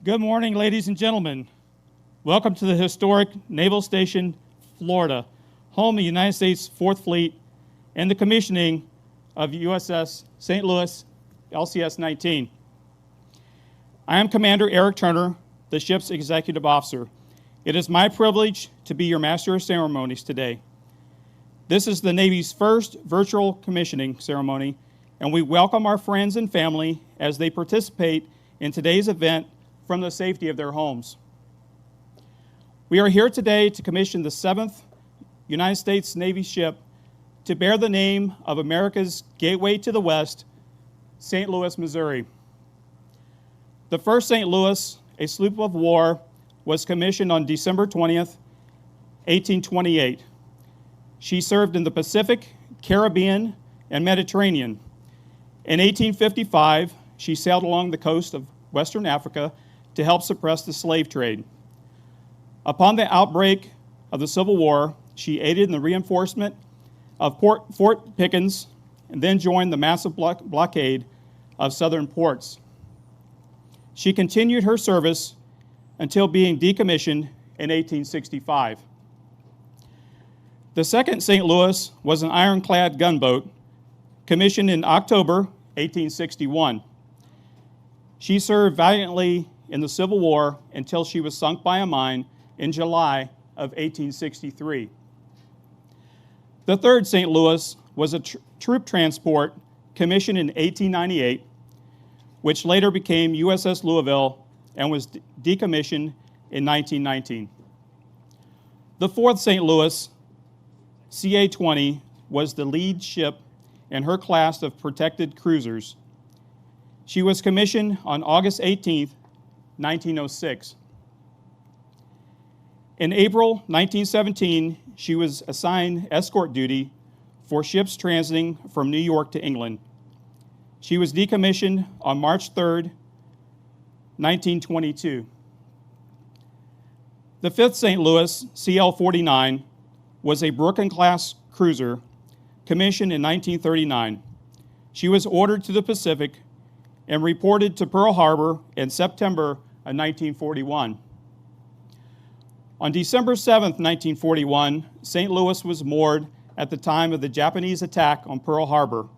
Good morning, ladies and gentlemen. Welcome to the historic Naval Station, Florida, home of the United States Fourth Fleet and the commissioning of USS St. Louis, LCS 19. I am Commander Eric Turner, the ship's executive officer. It is my privilege to be your master of ceremonies today. This is the Navy's first virtual commissioning ceremony, and we welcome our friends and family as they participate in today's event from the safety of their homes. We are here today to commission the 7th United States Navy ship to bear the name of America's gateway to the West, St. Louis, Missouri. The first St. Louis, a sloop of war, was commissioned on December 20th, 1828. She served in the Pacific, Caribbean, and Mediterranean. In 1855, she sailed along the coast of Western Africa to help suppress the slave trade. Upon the outbreak of the Civil War, she aided in the reinforcement of Fort Pickens and then joined the massive blockade of southern ports. She continued her service until being decommissioned in 1865. The second St. Louis was an ironclad gunboat commissioned in October 1861. She served valiantly in the Civil War until she was sunk by a mine in July of 1863. The third St. Louis was a troop transport commissioned in 1898, which later became USS Louisville and was decommissioned in 1919. The fourth St. Louis, CA-20, was the lead ship in her class of protected cruisers. She was commissioned on August 18, 1906. In April 1917, she was assigned escort duty for ships transiting from New York to England. She was decommissioned on March 3, 1922. The fifth St. Louis, CL-49, was a Brooklyn-class cruiser commissioned in 1939. She was ordered to the Pacific and reported to Pearl Harbor in September of 1941. On December 7, 1941, St. Louis was moored at the time of the Japanese attack on Pearl Harbor.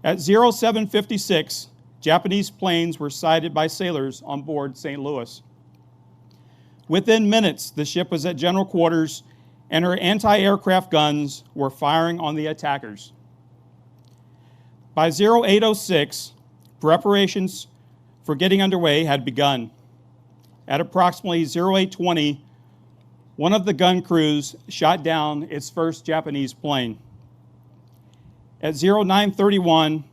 At 0756, Japanese planes were sighted by sailors on board St. Louis. Within minutes, the ship was at general quarters and her anti-aircraft guns were firing on the attackers. By 0806, preparations for getting underway had begun. At approximately 0820, one of the gun crews shot down its first Japanese plane. At 0931,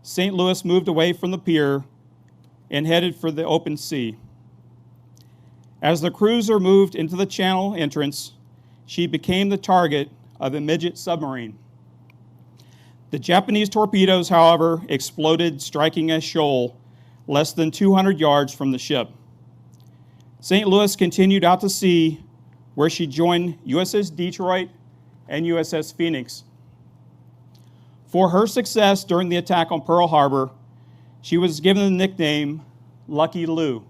St. Louis moved away from the pier and headed for the open sea. As the cruiser moved into the channel entrance, she became the target of a midget submarine. The Japanese torpedoes, however, exploded, striking a shoal less than 200 yards from the ship. St. Louis continued out to sea, where she joined USS Detroit and USS Phoenix. For her success during the attack on Pearl Harbor, she was given the nickname Lucky Lou.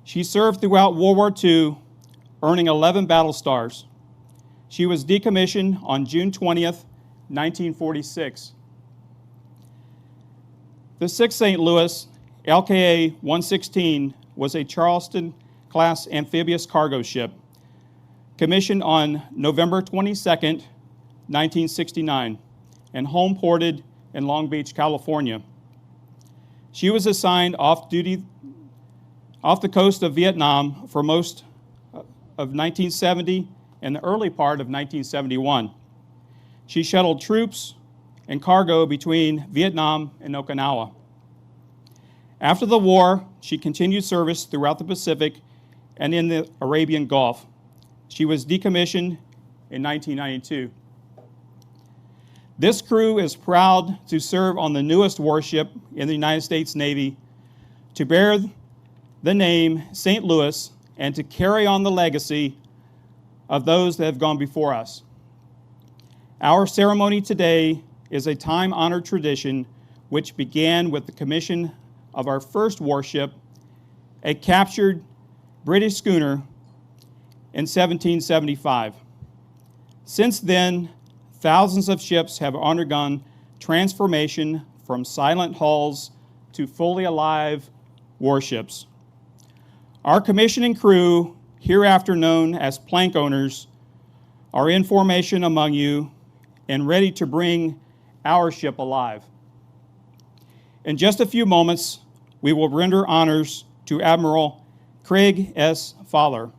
She served throughout World War II, earning 11 battle stars. She was decommissioned on June 20th, 1946. The 6th St. Louis, LKA 116, was a Charleston-class amphibious cargo ship, commissioned on November 22, 1969, and home ported in Long Beach, California. She was assigned off the coast of Vietnam for most of 1970 and the early part of 1971. She shuttled troops and cargo between Vietnam and Okinawa. After the war, she continued service throughout the Pacific and in the Arabian Gulf. She was decommissioned in 1992. This crew is proud to serve on the newest warship in the United States Navy, to bear the name St. Louis and to carry on the legacy of those that have gone before us. Our ceremony today is a time-honored tradition which began with the commission of our first warship a captured British schooner in 1775. Since then, thousands of ships have undergone transformation from silent hulls to fully alive warships. Our commissioning crew, hereafter known as plank owners, are in formation among you and ready to bring our ship alive. In just a few moments, we will render honors to Admiral Craig S. Fowler.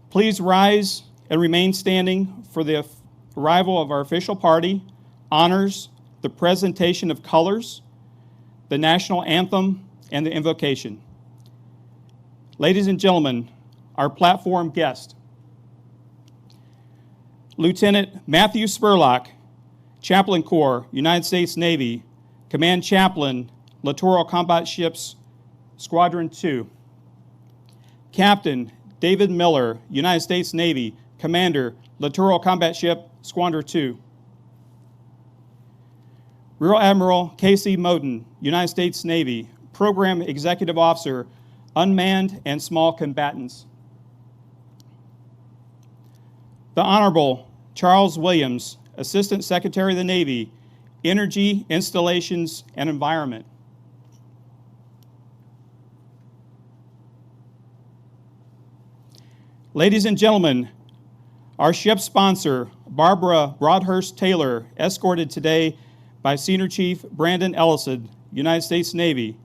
Please rise and remain standing for the arrival of our official party, honors, the presentation of colors, the national anthem, and the invocation. Ladies and gentlemen, our platform guest, Lieutenant Matthew Spurlock, Chaplain Corps, United States Navy, Command Chaplain, Littoral Combat Ships, Squadron 2. Captain David Miller, United States Navy, Commander, Littoral Combat Ship, Squadron 2. Rear Admiral Casey Moten, United States Navy, Program Executive Officer, Unmanned and Small Combatants. The Honorable Charles Williams, Assistant Secretary of the Navy, Energy, Installations, and Environment. Ladies and gentlemen, our ship sponsor, Barbara Broadhurst Taylor, escorted today by Senior Chief Brandon Ellison, United States Navy,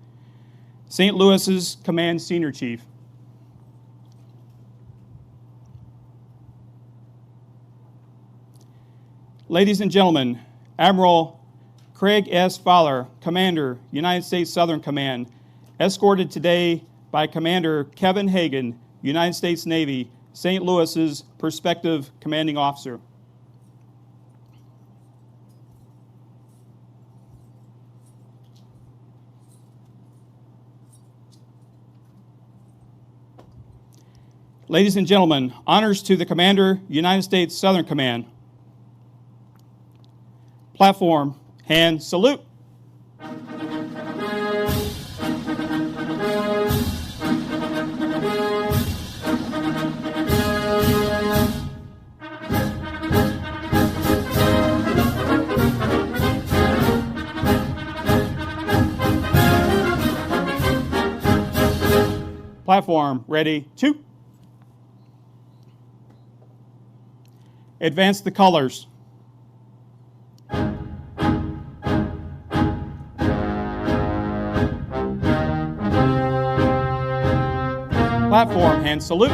St. Louis's Command Senior Chief. Ladies and gentlemen, Admiral Craig S. Fowler, Commander, United States Southern Command, escorted today by Commander Kevin Hagan, United States Navy, St. Louis's Prospective Commanding Officer. Ladies and gentlemen, honors to the Commander, United States Southern Command. Platform, hand, salute. Platform, ready, two. Advance the colors. Platform, hand salute.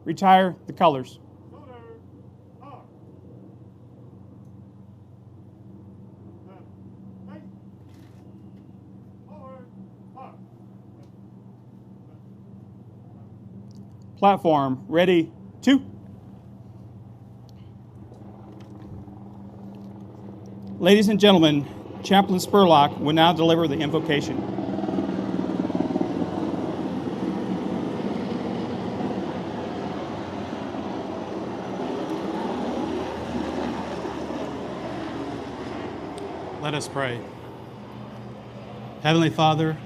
Retire the colors. Platform, ready, 2. Ladies and gentlemen, Chaplain Spurlock will now deliver the invocation. Let us pray. Heavenly Father,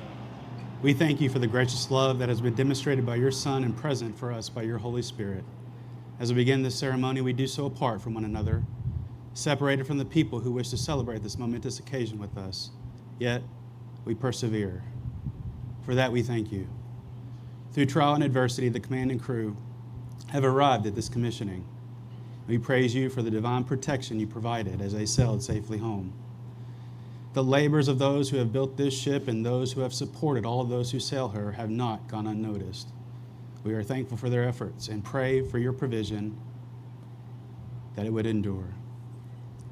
we thank you for the gracious love that has been demonstrated by your Son and present for us by your Holy Spirit. As we begin this ceremony, we do so apart from one another, separated from the people who wish to celebrate this momentous occasion with us. Yet, we persevere. For that, we thank you. Through trial and adversity, the command and crew have arrived at this commissioning. We praise you for the divine protection you provided as they sailed safely home. The labors of those who have built this ship and those who have supported all of those who sail her have not gone unnoticed. We are thankful for their efforts and pray for your provision that it would endure.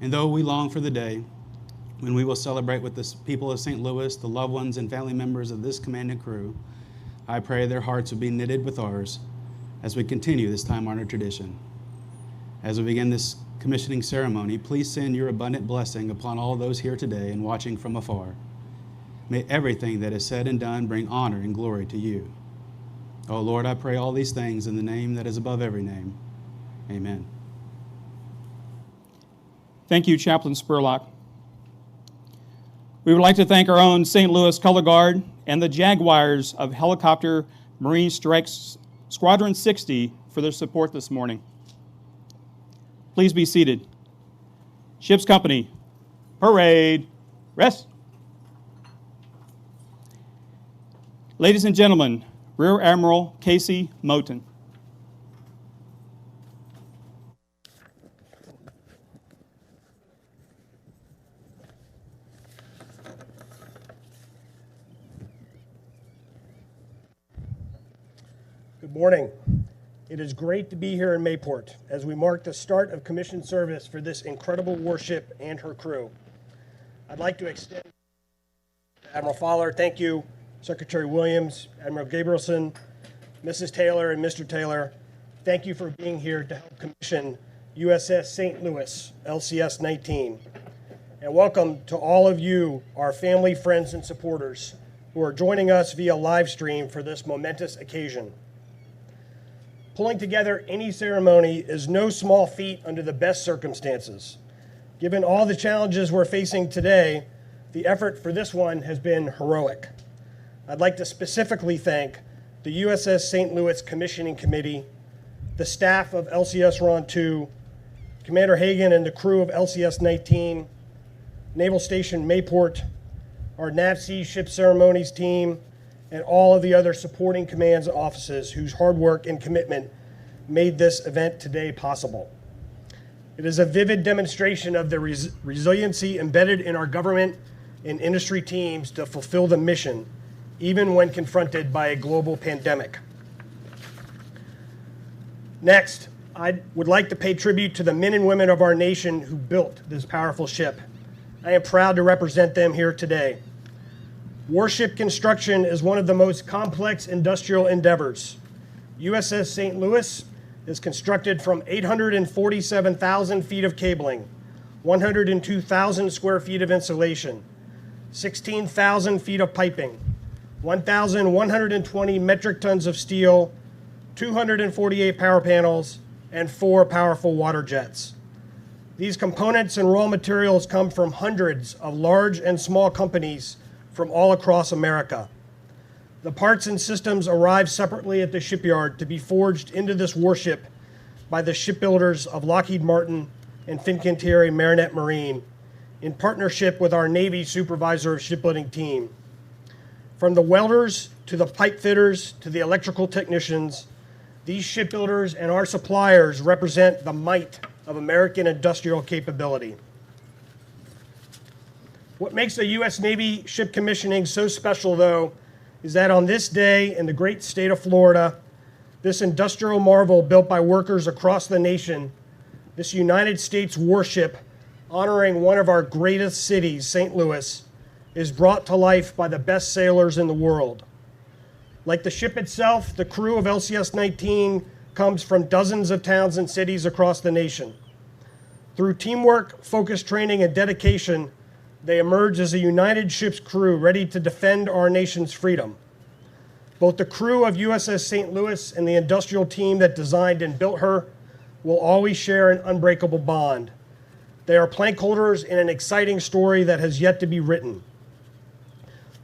And though we long for the day when we will celebrate with the people of St. Louis, the loved ones and family members of this command and crew, I pray their hearts will be knitted with ours as we continue this time-honored tradition. As we begin this commissioning ceremony, please send your abundant blessing upon all those here today and watching from afar. May everything that is said and done bring honor and glory to you. Oh Lord, I pray all these things in the name that is above every name. Amen. Thank you, Chaplain Spurlock. We would like to thank our own St. Louis Color Guard and the Jaguars of Helicopter Marine Strikes Squadron 60 for their support this morning. Please be seated. Ship's company, parade, rest. Ladies and gentlemen, Rear Admiral Casey Moten. Good morning. It is great to be here in Mayport as we mark the start of commissioned service for this incredible warship and her crew. I'd like to extend to Admiral Fowler, thank you, Secretary Williams, Admiral Gabrielson, Mrs. Taylor, and Mr. Taylor. Thank you for being here to help commission USS St. Louis, LCS 19. And welcome to all of you, our family, friends, and supporters who are joining us via live stream for this momentous occasion. Pulling together any ceremony is no small feat under the best circumstances. Given all the challenges we're facing today, the effort for this one has been heroic. I'd like to specifically thank the USS St. Louis Commissioning Committee, the staff of LCS Ron 2, Commander Hagan and the crew of LCS 19, Naval Station Mayport, our NAVSEA Ship Ceremonies team, and all of the other supporting commands and offices whose hard work and commitment made this event today possible. It is a vivid demonstration of the resiliency embedded in our government and industry teams to fulfill the mission, even when confronted by a global pandemic. Next, I would like to pay tribute to the men and women of our nation who built this powerful ship. I am proud to represent them here today. Warship construction is one of the most complex industrial endeavors. USS St. Louis is constructed from 847,000 feet of cabling, 102,000 square feet of insulation, 16,000 feet of piping, 1,120 metric tons of steel, 248 power panels, and 4 powerful water jets. These components and raw materials come from hundreds of large and small companies from all across America. The parts and systems arrive separately at the shipyard to be forged into this warship by the shipbuilders of Lockheed Martin and Fincantieri Marinette Marine in partnership with our Navy Supervisor of Shipbuilding team. From the welders to the pipe fitters to the electrical technicians, these shipbuilders and our suppliers represent the might of American industrial capability. What makes the U.S. Navy ship commissioning so special, though, is that on this day in the great state of Florida, this industrial marvel built by workers across the nation, this United States warship honoring one of our greatest cities, St. Louis, is brought to life by the best sailors in the world. Like the ship itself, the crew of LCS 19 comes from dozens of towns and cities across the nation. Through teamwork, focused training, and dedication, they emerge as a united ship's crew ready to defend our nation's freedom. Both the crew of USS St. Louis and the industrial team that designed and built her will always share an unbreakable bond. They are plank holders in an exciting story that has yet to be written.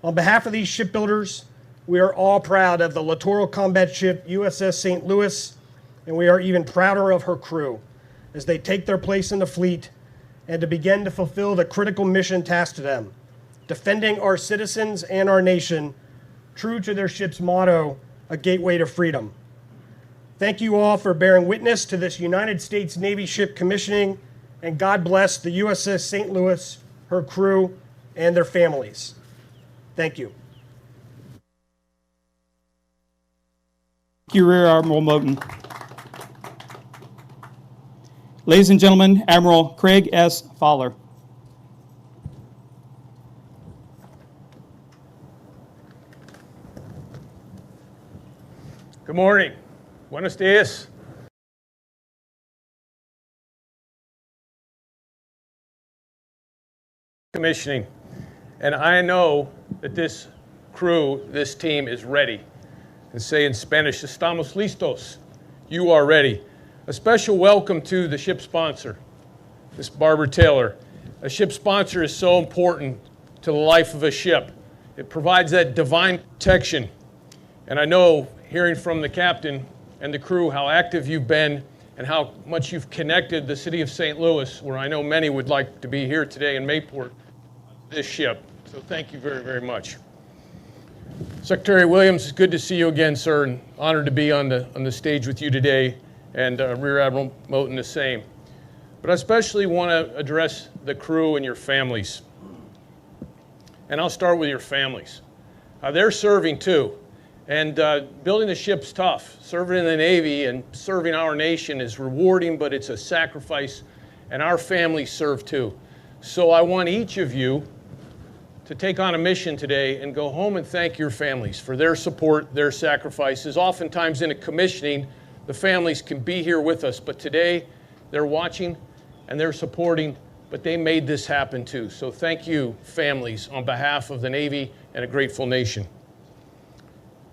On behalf of these shipbuilders, we are all proud of the littoral combat ship USS St. Louis, and we are even prouder of her crew as they take their place in the fleet and to begin to fulfill the critical mission tasked to them, defending our citizens and our nation, true to their ship's motto, a gateway to freedom. Thank you all for bearing witness to this United States Navy ship commissioning, and God bless the USS St. Louis, her crew, and their families. Thank you. Thank you, Rear Admiral Moten. Ladies and gentlemen, Admiral Craig S. Fowler. Good morning. Buenos dias. Commissioning. And I know that this crew, this team is ready. And say in Spanish, estamos listos. You are ready. A special welcome to the ship sponsor, Miss Barbara Taylor. A ship sponsor is so important to the life of a ship. It provides that divine protection. And I know, hearing from the captain and the crew, how active you've been and how much you've connected the city of St. Louis, where I know many would like to be here today in Mayport, this ship. So thank you very, very much. Secretary Williams, it's good to see you again, sir, and honored to be on the stage with you today, and Rear Admiral Moten the same. But I especially want to address the crew and your families. And I'll start with your families. They're serving too. And building a ship's tough. Serving in the Navy and serving our nation is rewarding, but it's a sacrifice, and our families serve too. So I want each of you to take on a mission today and go home and thank your families for their support, their sacrifices. Oftentimes in a commissioning, the families can be here with us, but today they're watching and they're supporting, but they made this happen too. So thank you, families, on behalf of the Navy and a grateful nation.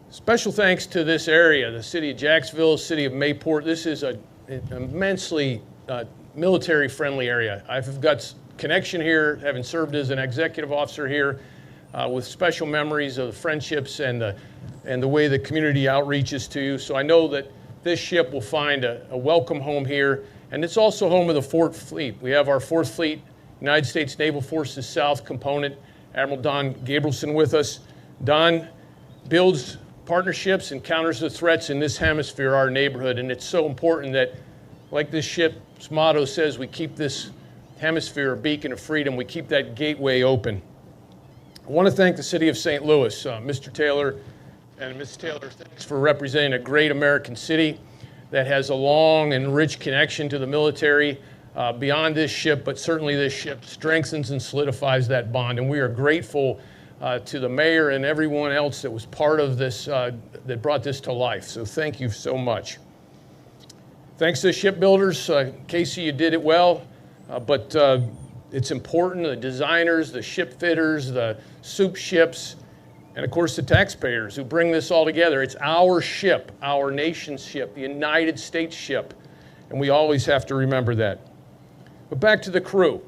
Special thanks to this area, the city of Jacksonville, city of Mayport. This is an immensely military-friendly area. I've got connection here, having served as an executive officer here, with special memories of the friendships and the way the community outreaches to you. So I know that this ship will find a welcome home here, and it's also home of the 4th Fleet. We have our 4th Fleet, United States Naval Forces South component, Admiral Don Gabrielson with us. Don builds partnerships and counters the threats in this hemisphere, our neighborhood, and it's so important that, like this ship's motto says, we keep this hemisphere a beacon of freedom. We keep that gateway open. I want to thank the city of St. Louis, Mr. Taylor and Ms. Taylor, thanks for representing a great American city that has a long and rich connection to the military beyond this ship, but certainly this ship strengthens and solidifies that bond, and we are grateful to the mayor and everyone else that was part of this, that brought this to life. So thank you so much. Thanks to the shipbuilders. Casey, you did it well. But it's important, the designers, the ship fitters, the soup ships, and of course the taxpayers who bring this all together. It's our ship, our nation's ship, the United States ship, and we always have to remember that. But back to the crew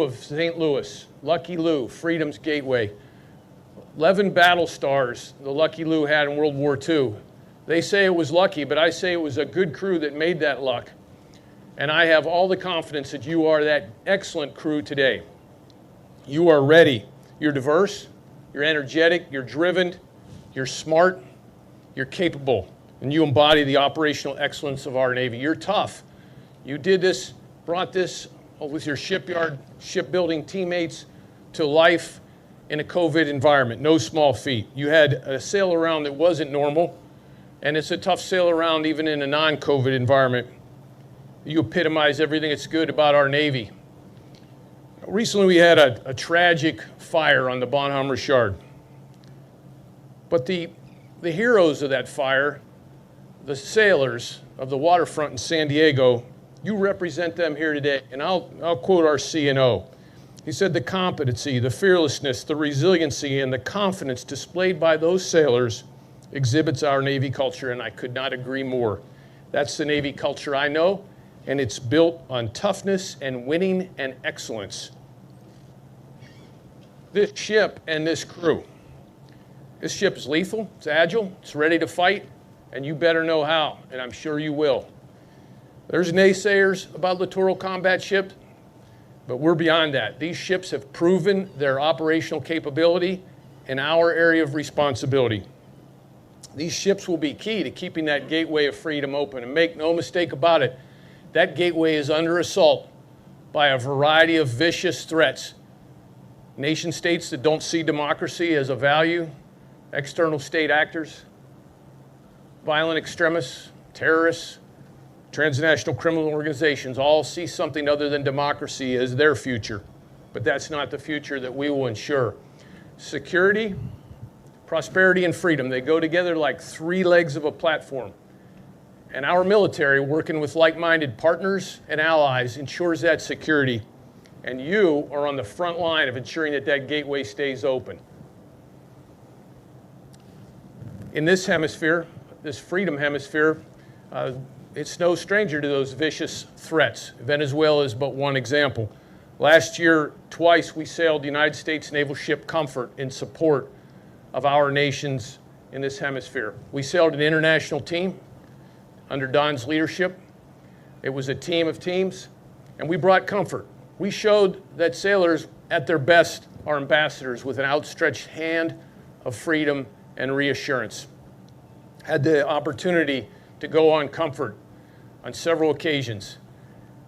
of St. Louis, Lucky Lou, Freedom's Gateway. 11 battle stars the Lucky Lou had in World War II. They say it was lucky, but I say it was a good crew that made that luck. And I have all the confidence that you are that excellent crew today. You are ready. You're diverse, you're energetic, you're driven, you're smart, you're capable, and you embody the operational excellence of our Navy. You're tough. You did this, brought this with your shipbuilding teammates to life in a COVID environment. No small feat. You had a sail around that wasn't normal, and it's a tough sail around even in a non-COVID environment. You epitomize everything that's good about our Navy. Recently, we had a tragic fire on the Bonhomme Richard. But the the heroes of that fire, the sailors of the waterfront in San Diego, you represent them here today. And I'll quote our CNO. He said, "The competency, the fearlessness, the resiliency, and the confidence displayed by those sailors exhibits our Navy culture," and I could not agree more. That's the Navy culture I know, and it's built on toughness and winning and excellence. This ship and this crew. This ship is lethal, it's agile, it's ready to fight, and you better know how, and I'm sure you will. There's naysayers about littoral combat ships, but we're beyond that. These ships have proven their operational capability in our area of responsibility. These ships will be key to keeping that gateway of freedom open. And make no mistake about it, that gateway is under assault by a variety of vicious threats. Nation states that don't see democracy as a value, external state actors, violent extremists, terrorists, transnational criminal organizations all see something other than democracy as their future. But that's not the future that we will ensure. Security, prosperity, and freedom, they go together like three legs of a platform. And our military, working with like-minded partners and allies, ensures that security. And you are on the front line of ensuring that that gateway stays open. In this hemisphere, this freedom hemisphere, it's no stranger to those vicious threats. Venezuela is but one example. Last year, twice we sailed the United States naval ship Comfort in support of our nations in this hemisphere. We sailed an international team under Don's leadership. It was a team of teams, and we brought comfort. We showed that sailors at their best are ambassadors with an outstretched hand of freedom and reassurance. Had the opportunity to go on Comfort on several occasions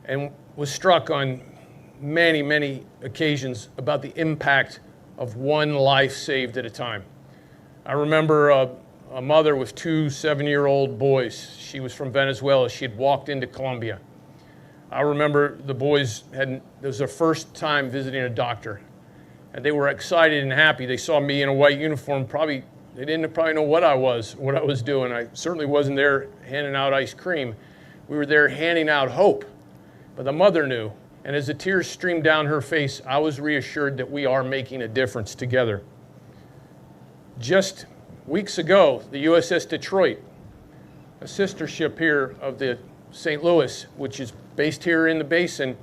and was struck on many, many occasions about the impact of one life saved at a time. I remember a mother with two 7-year-old boys. She was from Venezuela. She had walked into Colombia. I remember the boys it was their first time visiting a doctor, and they were excited and happy. They saw me in a white uniform. They didn't probably know what I was doing. I certainly wasn't there handing out ice cream. We were there handing out hope. But the mother knew, and as the tears streamed down her face, I was reassured that we are making a difference together. Just weeks ago, the USS Detroit, a sister ship here of the St. Louis, which is based here in the basin,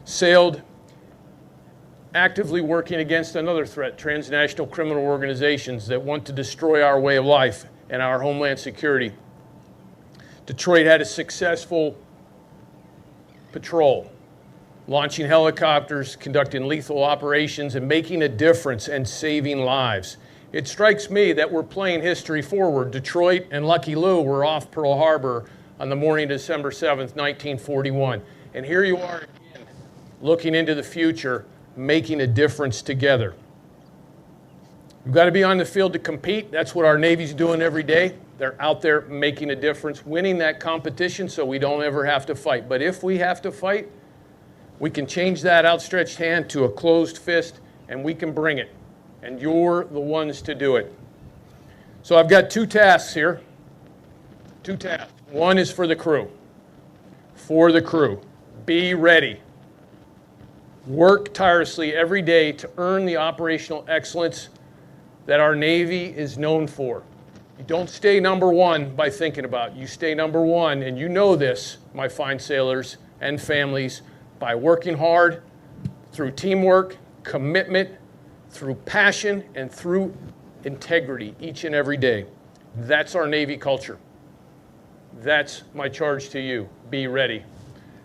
sailed actively working against another threat, transnational criminal organizations that want to destroy our way of life and our homeland security. Detroit had a successful patrol, launching helicopters, conducting lethal operations, and making a difference and saving lives. It strikes me that we're playing history forward. Detroit and Lucky Lou were off Pearl Harbor on the morning of December 7th, 1941. And here you are again, looking into the future, making a difference together. You've got to be on the field to compete. That's what our Navy's doing every day. They're out there making a difference, winning that competition so we don't ever have to fight. But if we have to fight, we can change that outstretched hand to a closed fist, and we can bring it. And you're the ones to do it. So I've got two tasks here. Two tasks. One is for the crew. For the crew. Be ready. Work tirelessly every day to earn the operational excellence that our Navy is known for. You don't stay number one by thinking about it. You stay number one, and you know this, my fine sailors and families, by working hard through teamwork, commitment, through passion, and through integrity each and every day. That's our Navy culture. That's my charge to you. Be ready.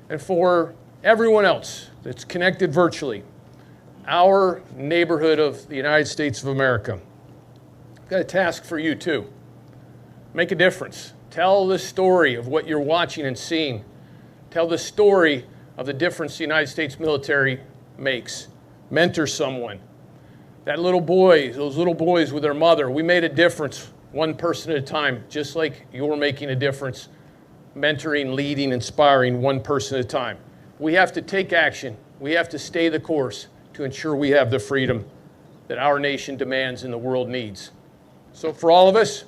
And for everyone else that's connected virtually, our neighborhood of the United States of America, I've got a task for you too. Make a difference. Tell the story of what you're watching and seeing. Tell the story of the difference the United States military makes. Mentor someone. That little boy, those little boys with their mother, we made a difference one person at a time, just like you're making a difference, mentoring, leading, inspiring one person at a time. We have to take action. We have to stay the course to ensure we have the freedom that our nation demands and the world needs. So for all of us,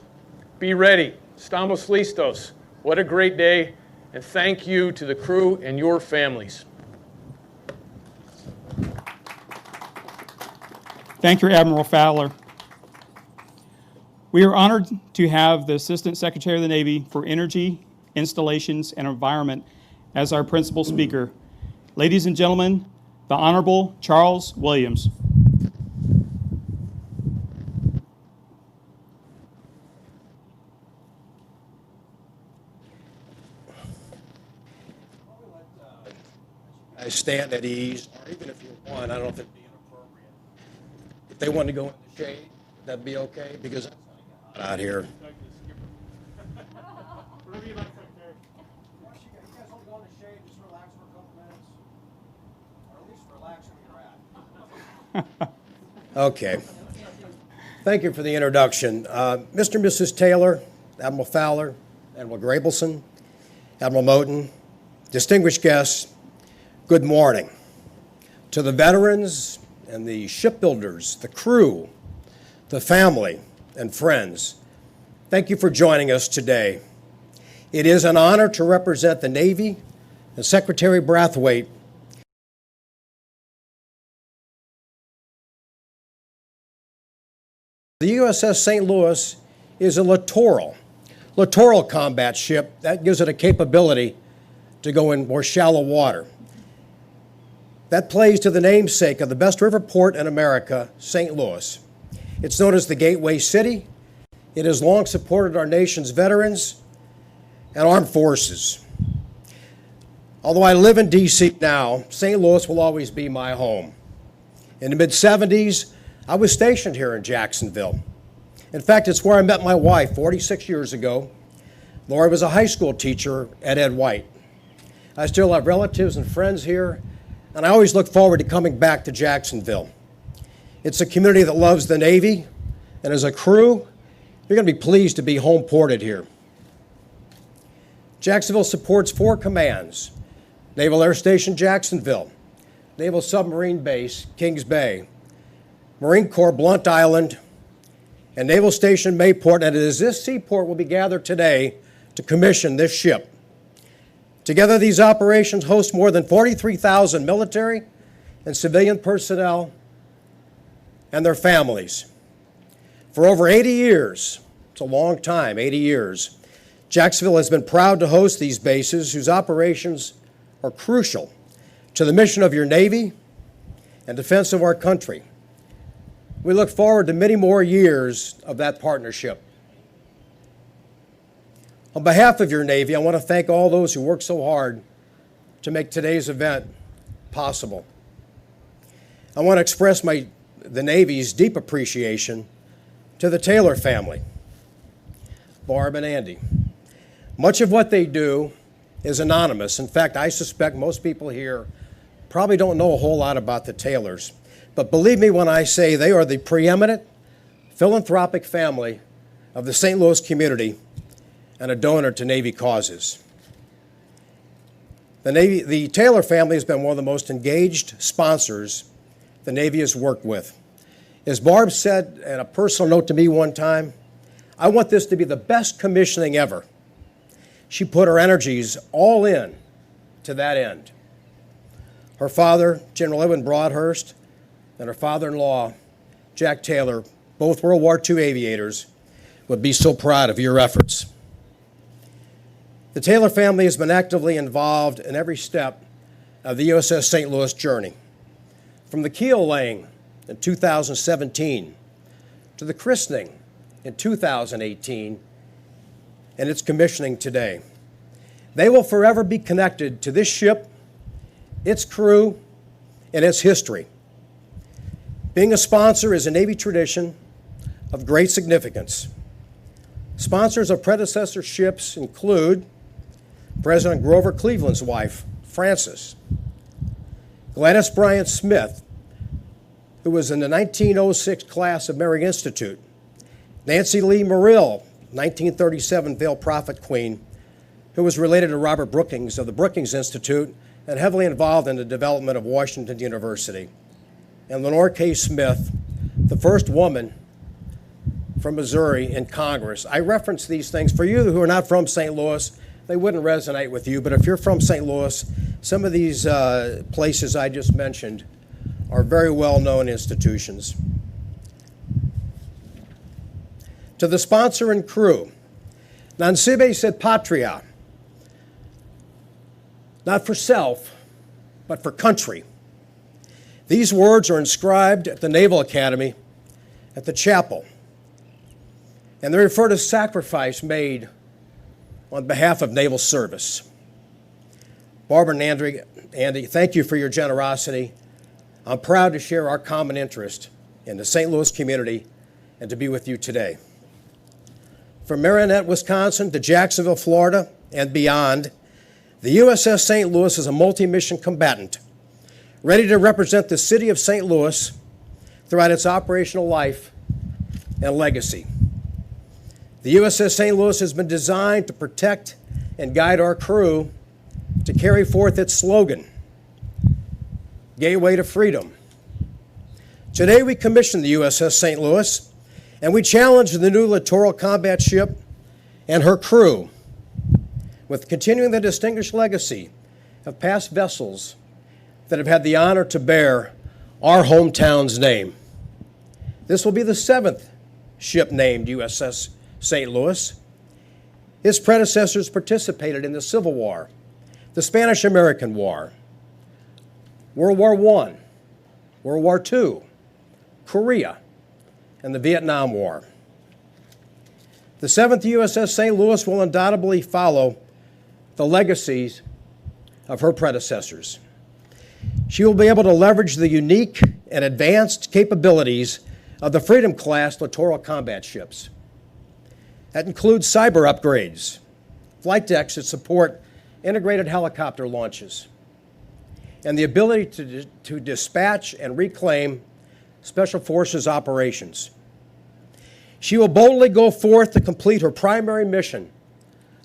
be ready. Estamos listos. What a great day, and thank you to the crew and your families. Thank you, Admiral Fowler. We are honored to have the Assistant Secretary of the Navy for Energy, Installations, and Environment as our principal speaker. Ladies and gentlemen, the Honorable Charles Williams. I stand at ease, or even if you want, I don't know if it'd be inappropriate. If they want to go in the shade, that'd be okay, because it's hot out here. Whatever you like, Secretary. You guys want to go in the shade, just relax for a couple minutes? Or at least relax where you're at. Okay. Thank you for the introduction. Mr. and Mrs. Taylor, Admiral Fowler, Admiral Grabelson, Admiral Moten, distinguished guests, good morning. To the veterans and the shipbuilders, the crew, the family, and friends, thank you for joining us today. It is an honor to represent the Navy and Secretary Brathwaite The USS St. Louis is a littoral combat ship. That gives it a capability to go in more shallow water. That plays to the namesake of the best river port in America, St. Louis. It's known as the Gateway City. It has long supported our nation's veterans and armed forces. Although I live in D.C. now, St. Louis will always be my home. In the mid-'70s, I was stationed here in Jacksonville. In fact, it's where I met my wife 46 years ago. Lori was a high school teacher at Ed White. I still have relatives and friends here, and I always look forward to coming back to Jacksonville. It's a community that loves the Navy, and as a crew, you're going to be pleased to be home ported here. Jacksonville supports 4 commands: Naval Air Station Jacksonville, Naval Submarine Base Kings Bay, Marine Corps Blunt Island, and Naval Station Mayport, and it is this seaport will be gathered today to commission this ship. Together, these operations host more than 43,000 military and civilian personnel and their families. For over 80 years, it's a long time, 80 years, Jacksonville has been proud to host these bases whose operations are crucial to the mission of your Navy and defense of our country. We look forward to many more years of that partnership. On behalf of your Navy, I want to thank all those who worked so hard to make today's event possible. I want to express the Navy's deep appreciation to the Taylor family, Barb and Andy. Much of what they do is anonymous. In fact, I suspect most people here probably don't know a whole lot about the Taylors. But believe me when I say they are the preeminent philanthropic family of the St. Louis community and a donor to Navy causes. The Taylor family has been one of the most engaged sponsors the Navy has worked with. As Barb said in a personal note to me one time, I want this to be the best commissioning ever. She put her energies all in to that end. Her father, General Edwin Broadhurst, and her father-in-law, Jack Taylor, both World War II aviators, would be so proud of your efforts. The Taylor family has been actively involved in every step of the USS St. Louis journey, from the keel laying in 2017 to the christening in 2018 and its commissioning today. They will forever be connected to this ship, its crew, and its history. Being a sponsor is a Navy tradition of great significance. Sponsors of predecessor ships include President Grover Cleveland's wife, Frances, Gladys Bryant Smith, who was in the 1906 class of Mary Institute, Nancy Lee Merrill, 1937 Veiled Prophet Queen, who was related to Robert Brookings of the Brookings Institute and heavily involved in the development of Washington University, and Lenore K. Smith, the first woman from Missouri in Congress. I reference these things for you who are not from St. Louis. They wouldn't resonate with you, but if you're from St. Louis, some of these places I just mentioned are very well-known institutions. To the sponsor and crew, non sibi sed patria, not for self, but for country. These words are inscribed at the Naval Academy, at the chapel, and they refer to sacrifice made on behalf of naval service. Barbara and Andy, thank you for your generosity. I'm proud to share our common interest in the St. Louis community and to be with you today. From Marinette, Wisconsin to Jacksonville, Florida, and beyond, the USS St. Louis is a multi-mission combatant, ready to represent the city of St. Louis throughout its operational life and legacy. The USS St. Louis has been designed to protect and guide our crew to carry forth its slogan, Gateway to Freedom. Today we commission the USS St. Louis, and we challenge the new littoral combat ship and her crew with continuing the distinguished legacy of past vessels that have had the honor to bear our hometown's name. This will be the 7th ship named USS St. Louis. His predecessors participated in the Civil War, the Spanish-American War, World War I, World War II, Korea, and the Vietnam War. The 7th USS St. Louis will undoubtedly follow the legacies of her predecessors. She will be able to leverage the unique and advanced capabilities of the Freedom-class littoral combat ships. That includes cyber upgrades, flight decks that support integrated helicopter launches, and the ability to dispatch and reclaim Special Forces operations. She will boldly go forth to complete her primary mission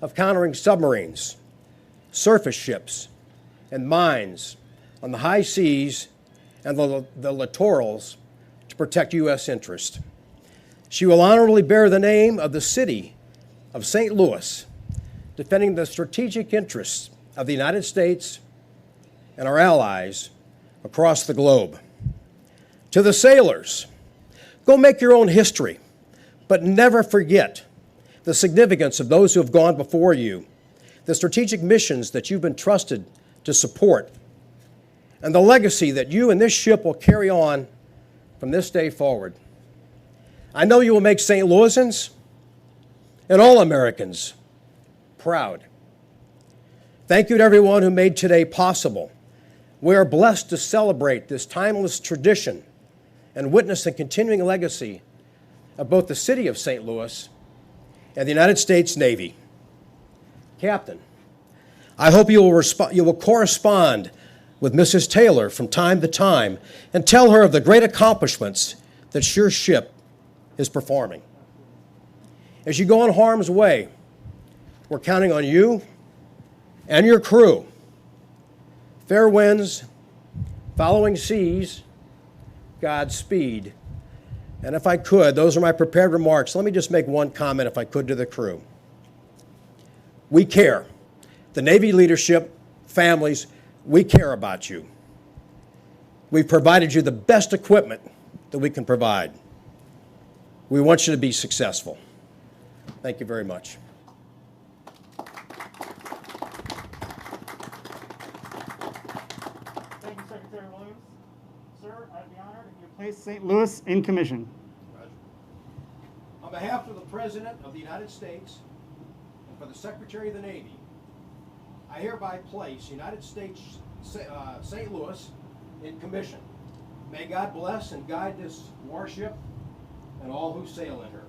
of countering submarines, surface ships, and mines on the high seas and the littorals to protect U.S. interests. She will honorably bear the name of the city of St. Louis, defending the strategic interests of the United States and our allies across the globe. To the sailors, go make your own history, but never forget the significance of those who have gone before you, the strategic missions that you've been trusted to support, and the legacy that you and this ship will carry on from this day forward. I know you will make St. Louisans and all Americans proud. Thank you to everyone who made today possible. We are blessed to celebrate this timeless tradition and witness the continuing legacy of both the city of St. Louis and the United States Navy. Captain, I hope you will correspond with Mrs. Taylor from time to time and tell her of the great accomplishments that your ship is performing. As you go in harm's way, we're counting on you and your crew. Fair winds, following seas, Godspeed. And if I could, those are my prepared remarks. Let me just make one comment, if I could, to the crew. We care. The Navy leadership, families, we care about you. We've provided you the best equipment that we can provide. We want you to be successful. Thank you very much. Thank you, Secretary Williams. Sir, I'd be honored if you place St. Louis in commission. On behalf of the President of the United States and for the Secretary of the Navy, I hereby place United States St. Louis in commission. May God bless and guide this warship and all who sail in her.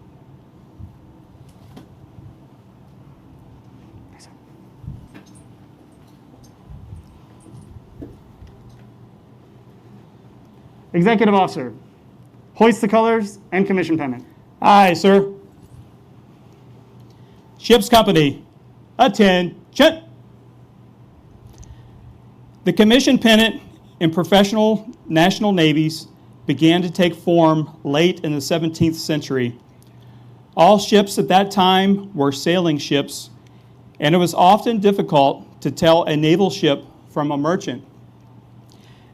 Executive Officer, hoist the colors and commission pennant. Aye, sir. Ship's company, attention. The commission pennant in professional national navies began to take form late in the 17th century All ships at that time were sailing ships, and it was often difficult to tell a naval ship from a merchant.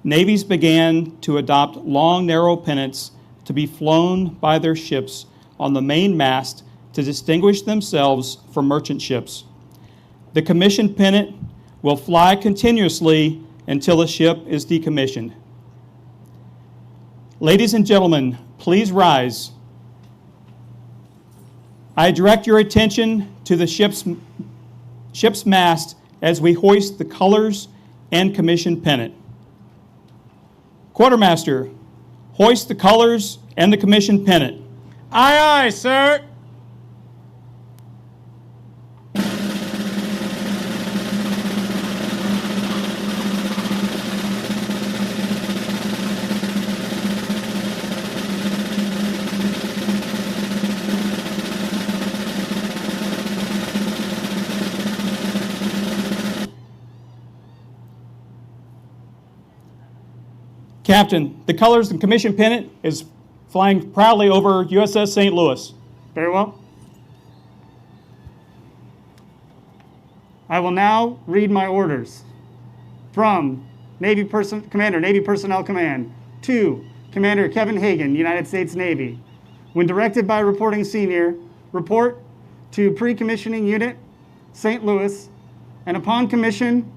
Navies began to adopt long, narrow pennants to be flown by their ships on the main mast to distinguish themselves from merchant ships. The commissioned pennant will fly continuously until the ship is decommissioned. Ladies and gentlemen, please rise. I direct your attention to the ship's mast as we hoist the colors and commissioned pennant. Quartermaster, hoist the colors and the commissioned pennant. Aye, aye, sir. Captain, the colors and commissioned pennant is flying proudly over USS St. Louis. Very well. I will now read my orders. From Commander, Navy Personnel Command, to Commander Kevin Hagan, United States Navy. When directed by Reporting Senior, report to Pre-Commissioning Unit, St. Louis, and upon commission,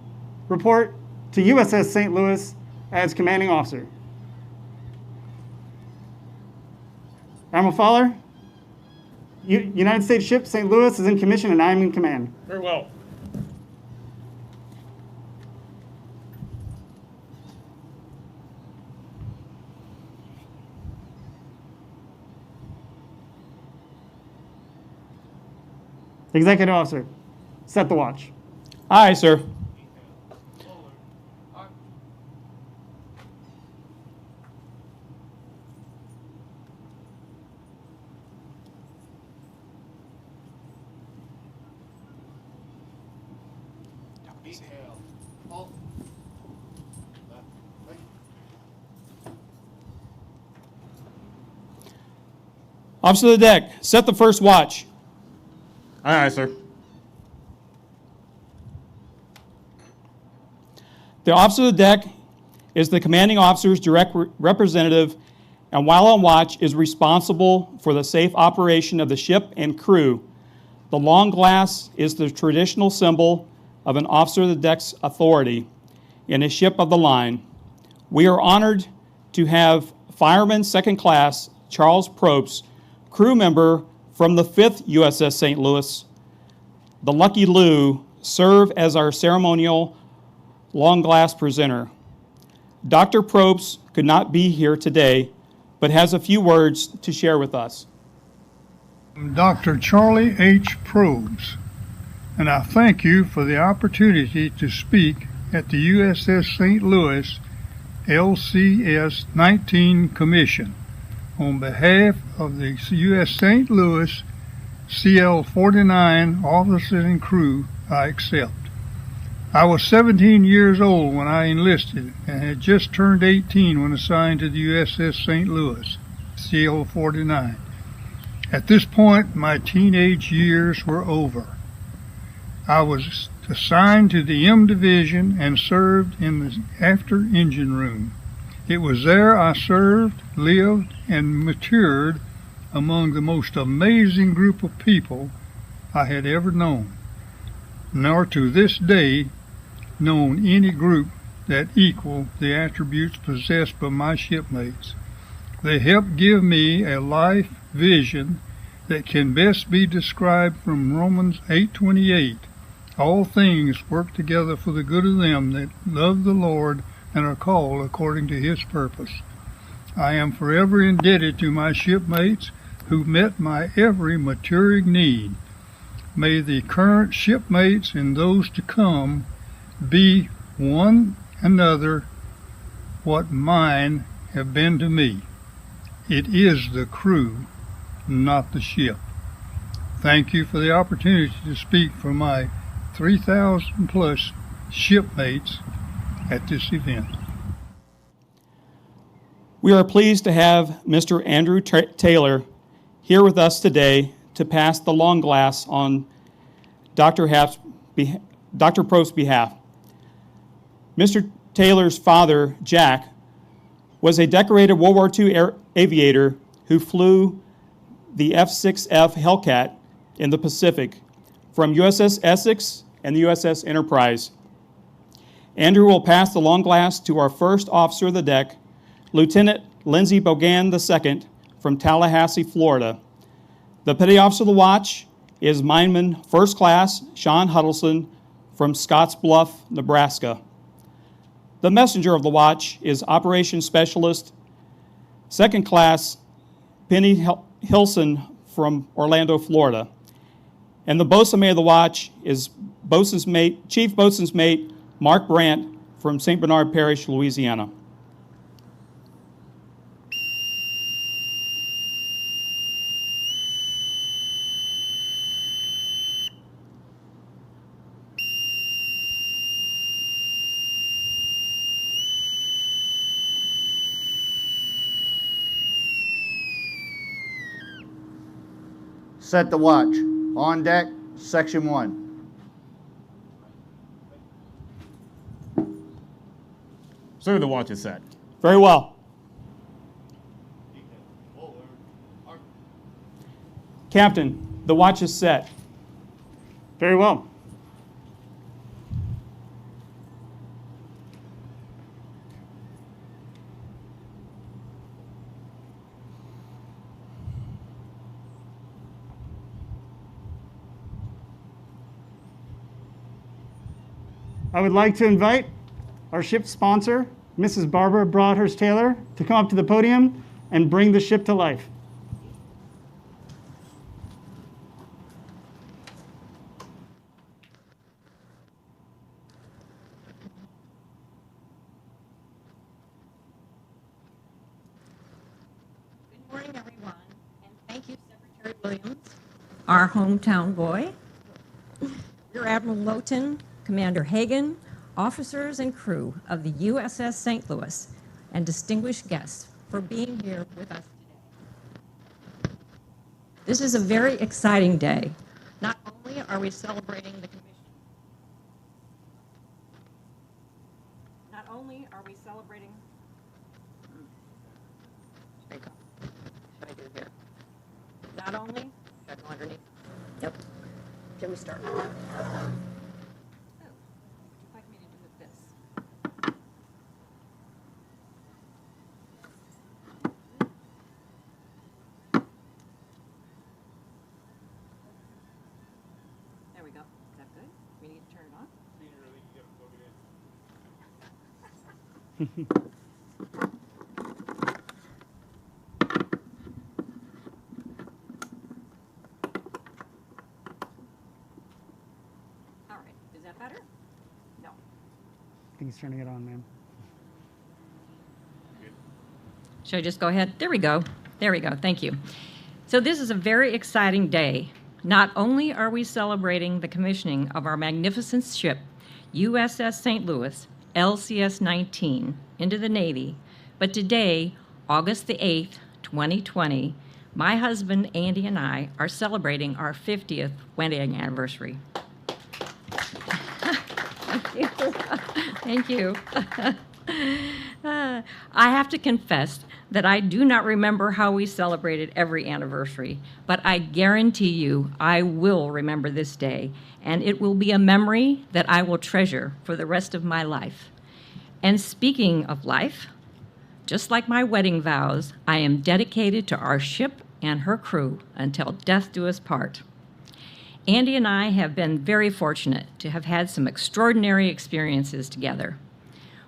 report to USS St. Louis as Commanding Officer. Admiral Fowler, United States ship St. Louis is in commission and I am in command. Very well. Executive Officer, set the watch. Aye, sir. Officer of the deck, set the first watch. Aye, aye, sir. The officer of the deck is the commanding officer's direct representative, and while on watch is responsible for the safe operation of the ship and crew. The long glass is the traditional symbol of an officer of the deck's authority in a ship of the line. We are honored to have Fireman Second Class Charles Probst, crew member from the 5th USS St. Louis, the Lucky Lou, serve as our ceremonial long glass presenter. Dr. Probst could not be here today, but has a few words to share with us. I'm Dr. Charlie H. Probst, and I thank you for the opportunity to speak at the USS St. Louis LCS 19 Commission. On behalf of the U.S. St. Louis CL-49 officers and crew, I accept. I was 17 years old when I enlisted and had just turned 18 when assigned to the USS St. Louis CL-49. At this point, my teenage years were over. I was assigned to the M Division and served in the after engine room. It was there I served, lived, and matured among the most amazing group of people I had ever known, nor to this day known any group that equal the attributes possessed by my shipmates. They helped give me a life vision that can best be described from Romans 8:28. All things work together for the good of them that love the Lord and are called according to his purpose. I am forever indebted to my shipmates who met my every maturing need. May the current shipmates and those to come be one another what mine have been to me. It is the crew, not the ship. Thank you for the opportunity to speak for my 3,000 plus shipmates at this event. We are pleased to have Mr. Andrew Taylor here with us today to pass the long glass on Dr. Prost's behalf. Mr. Taylor's father, Jack, was a decorated World War II aviator who flew the F-6F Hellcat in the Pacific from USS Essex and the USS Enterprise. Andrew will pass the long glass to our first officer of the deck, Lieutenant Lindsey Bogan II from Tallahassee, Florida. The petty officer of the watch is Mineman First Class Sean Huddleston from Scottsbluff, Nebraska. The messenger of the watch is Operations Specialist Second Class Penny Hilson from Orlando, Florida. And the bosun mate of the watch is Chief Bosun's Mate Mark Brandt from St. Bernard Parish, Louisiana. Set the watch. On deck, Section 1. Sir, the watch is set. Very well. Captain, the watch is set. Very well. I would like to invite our ship sponsor, Mrs. Barbara Broadhurst Taylor, to come up to the podium and bring the ship to life. Good morning, everyone, and thank you, Secretary Williams, our hometown boy, Rear Admiral Lowton, Commander Hagan, officers and crew of the USS St. Louis, and distinguished guests for being here with us today. This is a very exciting day. Not only are we celebrating the commission, Not only, should I go underneath? Yep. Can we start? Oh, would you like me to do this? There we go. Is that good? We need to turn it on? All right. Is that better? No. I think he's turning it on, ma'am. Should I just go ahead? There we go. There we go. Thank you. So this is a very exciting day. Not only are we celebrating the commissioning of our magnificent ship, USS St. Louis, LCS 19, into the Navy, but today, August the 8th, 2020, my husband Andy and I are celebrating our 50th wedding anniversary. Thank you. Thank you. I have to confess that I do not remember how we celebrated every anniversary, but I guarantee you I will remember this day, and it will be a memory that I will treasure for the rest of my life. And speaking of life, just like my wedding vows, I am dedicated to our ship and her crew until death do us part. Andy and I have been very fortunate to have had some extraordinary experiences together.